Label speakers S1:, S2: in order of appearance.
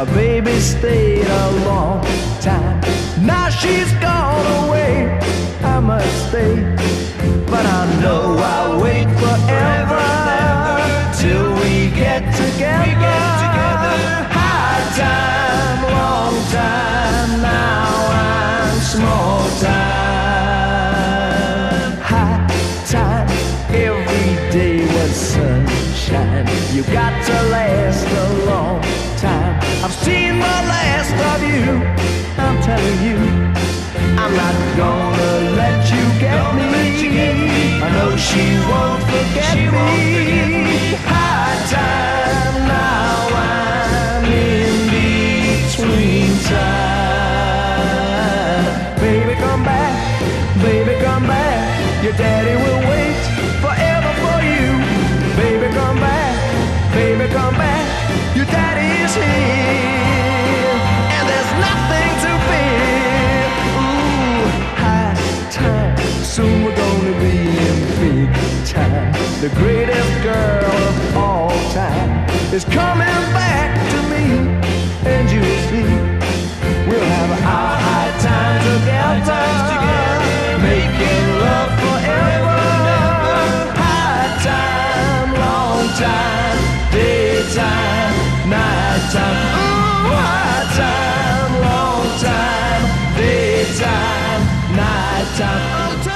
S1: My baby stayed a long time. Now she's gone away. I must stay, but I know I'll wait forever till we get together. High time, long time. Now I'm small time. High time, every day was sunshine. You got to last a long time. I've seen the last of you. I'm telling you, I'm not gonna let you get me. I know she won't forget me. High time, now I'm in between time. Baby, come back. Baby, come back. Your daddy will wait forever for you. Baby, come back. Baby, come back. Your daddy is here, and there's nothing to fear. Ooh, high time. Soon we're gonna be in big time. The greatest girl of all time is coming back to me, and you'll see we'll have our high time together, making love forever. High time, long time, daytime, nighttime. Ooh, high time, long time, daytime, nighttime.